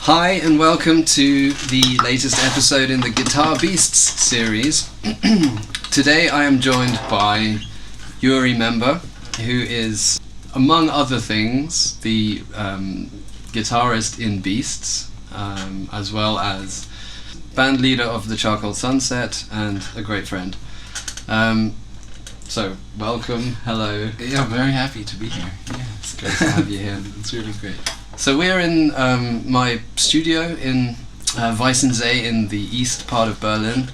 Hi and welcome to the latest episode in the Guitar Beasts series. Today I am joined by Juri Member, who is, among other things, the guitarist in Beasts, as well as band leader of the Charcoal Sunset and a great friend. So, welcome, hello. Yeah, I'm very happy to be here. Yeah, it's great to have you here. It's really great. So we're in my studio in Weissensee in the east part of Berlin,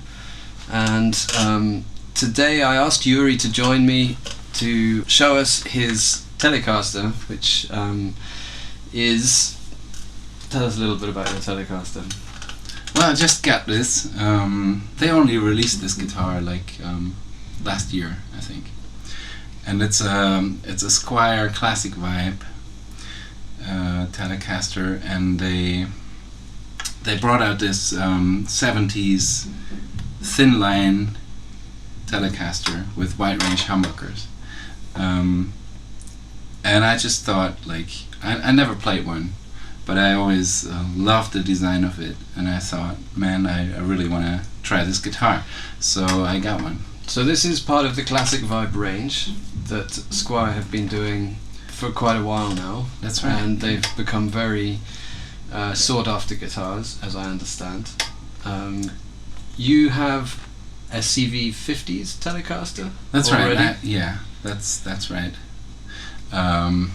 and today I asked Juri to join me to show us his Telecaster, which is... Tell us a little bit about your Telecaster. Well, I just got this. They only released this guitar like last year, I think, and it's a Squier Classic Vibe Telecaster, and they brought out this 70s thinline Telecaster with wide range humbuckers, and I just thought, like, I never played one, but I always loved the design of it, and I thought, man, I really want to try this guitar, so I got one. So this is part of the Classic Vibe range that Squier have been doing for quite a while now. That's right. And they've become very sought after guitars, as I understand. You have a CV50s Telecaster? That's already? right. Yeah, that's right. I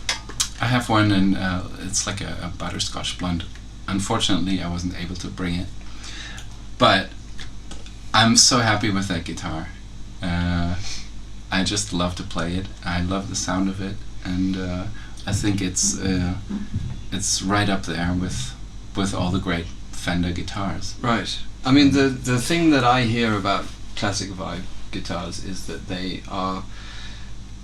have one, and it's like a butterscotch blonde. Unfortunately, I wasn't able to bring it, but I'm so happy with that guitar. I just love to play it. I love the sound of it, and I think it's right up there with all the great Fender guitars. Right. I mean, the thing that I hear about Classic Vibe guitars is that they are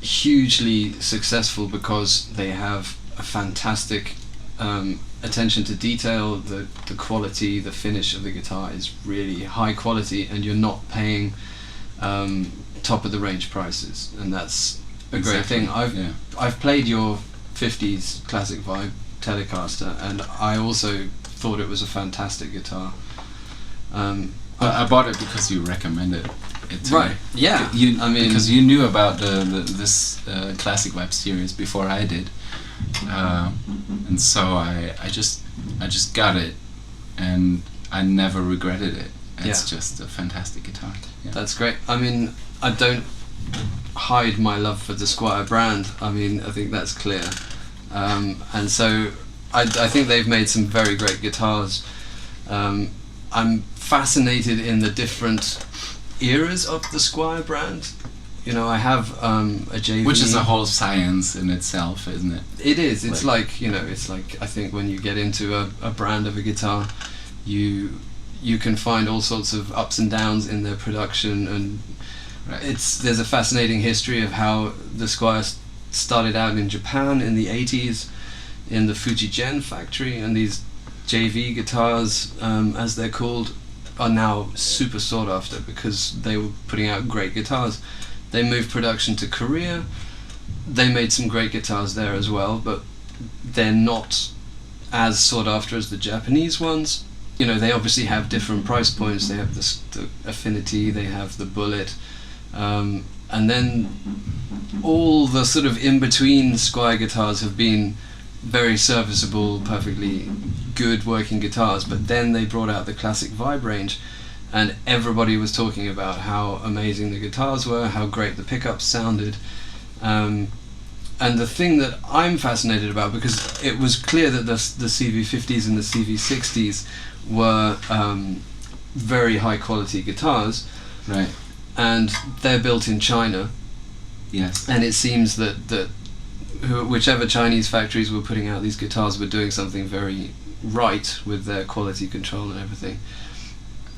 hugely successful because they have a fantastic attention to detail. The quality, the finish of the guitar is really high quality, and you're not paying top of the range prices, and that's a great thing. I've played your 50s Classic Vibe Telecaster, and I also thought it was a fantastic guitar. I bought it because you recommended it to right me. Yeah, I mean, because you knew about this Classic Vibe series before I did, and so I just got it, and I never regretted it. It's just a fantastic guitar. Yeah. That's great. I mean, I don't hide my love for the Squier brand. I mean, I think that's clear. And so I think they've made some very great guitars. I'm fascinated in the different eras of the Squier brand. You know, I have a JV, which is a whole science in itself, isn't it? It is. It's like, you know, it's like, I think when you get into a brand of a guitar, you can find all sorts of ups and downs in their production, and there's a fascinating history of how the Squier started out in Japan in the 80s in the Fujigen factory, and these JV guitars, as they're called, are now super sought after because they were putting out great guitars. They moved production to Korea. They made some great guitars there as well, but they're not as sought after as the Japanese ones. You know, they obviously have different price points. They have the Affinity, they have the Bullet, and then all the sort of in-between Squier guitars have been very serviceable, perfectly good working guitars, but then they brought out the Classic Vibe range, and everybody was talking about how amazing the guitars were, how great the pickups sounded, and the thing that I'm fascinated about, because it was clear that the CV50s and the CV60s were very high quality guitars, right? And they're built in China. Yes. And it seems that whichever Chinese factories were putting out these guitars were doing something very right with their quality control and everything.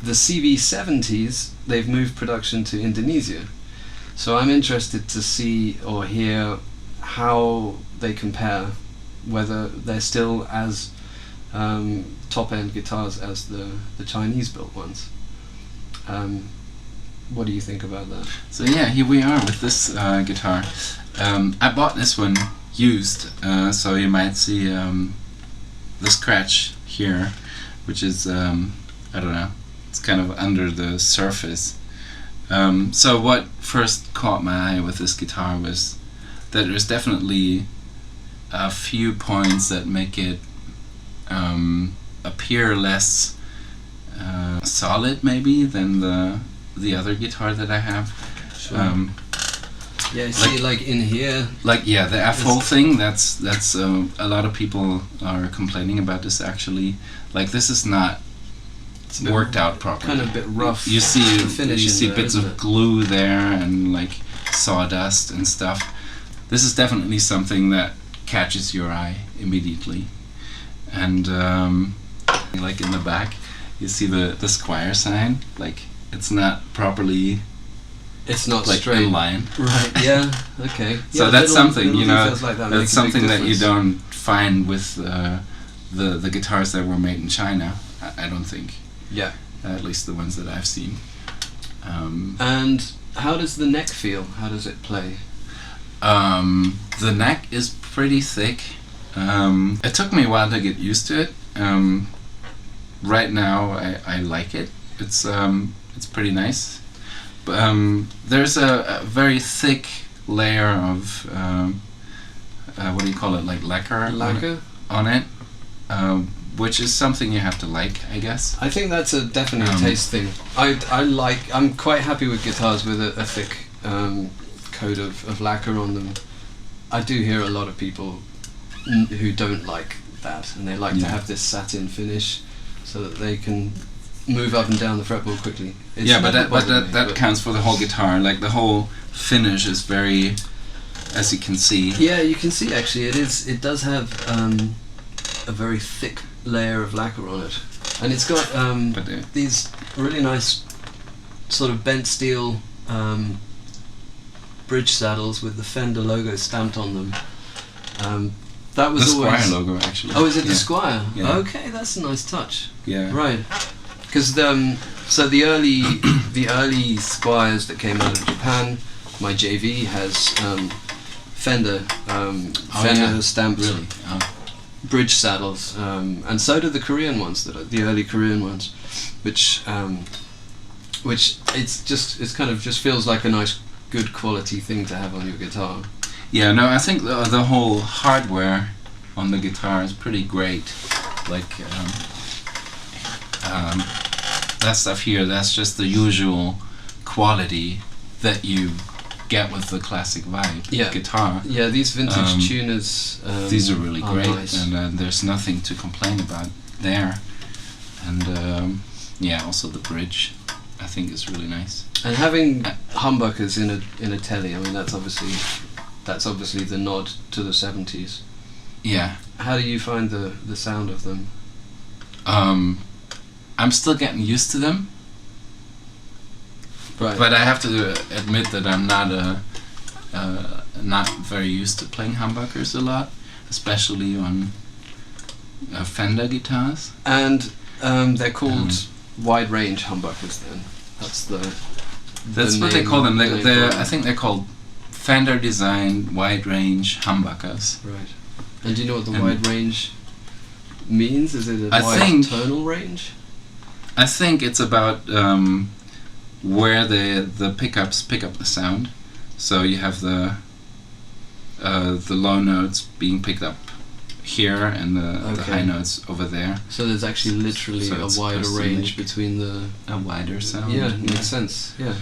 The CV70s, they've moved production to Indonesia, so I'm interested to see or hear how they compare, whether they're still as top-end guitars as the Chinese-built ones. What do you think about that? So yeah, here we are with this guitar. I bought this one used, so you might see the scratch here. which is I don't know, it's kind of under the surface. So what first caught my eye with this guitar was that there's definitely a few points that make it appear less solid maybe than the other guitar that I have. Sure. Yeah, see, like in here, like the F-hole thing. That's a lot of people are complaining about this actually. Like this is not worked out properly. Kind of a bit rough. You see there, bits of glue there and like sawdust and stuff. This is definitely something that catches your eye immediately. And like in the back, you see the Squier sign. Like it's not properly. It's not like straight. in line. Right. Yeah. Okay. So yeah, that's something, you know. Like that's something that you don't find with the guitars that were made in China. I don't think. Yeah. At least the ones that I've seen. And how does the neck feel? How does it play? The neck is pretty thick. It took me a while to get used to it. Right now, I like it. It's pretty nice. There's a very thick layer of what do you call it, like lacquer on it, which is something you have to like, I guess. I think that's definitely a taste thing. I'm quite happy with guitars with a thick coat of lacquer on them. I do hear a lot of people who don't like that, and they like to have this satin finish so that they can move up and down the fretboard quickly. It's but that counts for the whole guitar. Like the whole finish is very, as you can see. Yeah, you can see actually it does have a very thick layer of lacquer on it, and it's got these really nice sort of bent steel bridge saddles with the Fender logo stamped on them. That was the always Squier logo actually. Oh, is it the Squier? Yeah. Okay, that's a nice touch. Yeah. Right. Because so the early Squiers that came out of Japan, my JV has Fender stamped bridge saddles, and so do the Korean ones, the early Korean ones, which it's kind of just feels like a nice, good quality thing to have on your guitar. Yeah, no, I think the whole hardware on the guitar is pretty great. Like that stuff here, that's just the usual quality that you get with the Classic Vibe guitar. Yeah, these vintage tuners. These are really great, nice. and there's nothing to complain about there. And also the bridge, I think is really nice. And having humbuckers in a telly, I mean that's obviously the nod to the 70s. Yeah. How do you find the sound of them? I'm still getting used to them. Right. But I have to admit that I'm not very used to playing humbuckers a lot, especially on Fender guitars. And they're called wide range humbuckers then. That's what they call them. I think they're called Fender designed wide range humbuckers. Right. And do you know what the wide range means? Is it a wide tonal range? I think it's about where the pickups pick up the sound. So you have the low notes being picked up here and the high notes over there. So there's actually literally a wider range between a wider sound. Yeah, makes sense. Yeah.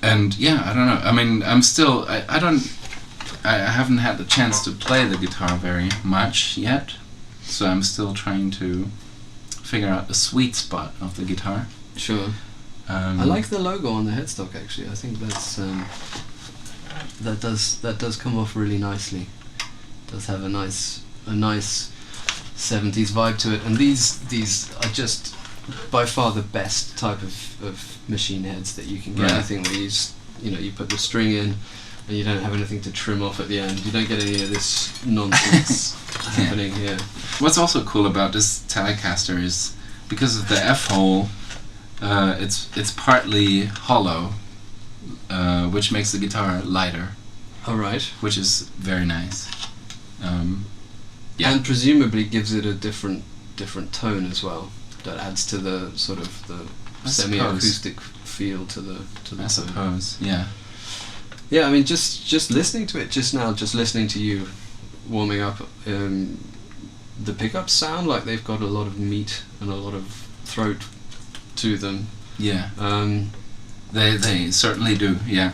And I don't know. I mean, I haven't had the chance to play the guitar very much yet, so I'm still trying to figure out the sweet spot of the guitar. Sure. I like the logo on the headstock actually. I think that's that does come off really nicely. It does have a nice 70s vibe to it, and these are just by far the best type of machine heads that you can get. I think where you put the string in and you don't have anything to trim off at the end. You don't get any of this nonsense happening here. What's also cool about this Telecaster is because of the F-hole, it's partly hollow, which makes the guitar lighter. Alright. Which is very nice. And presumably gives it a different different tone as well that adds to the sort of the I semi-acoustic feel to the I tone. suppose, yeah. Yeah, I mean, just listening to it just now, just listening to you warming up, the pickups sound like they've got a lot of meat and a lot of throat to them. Yeah, Um, they certainly do, yeah.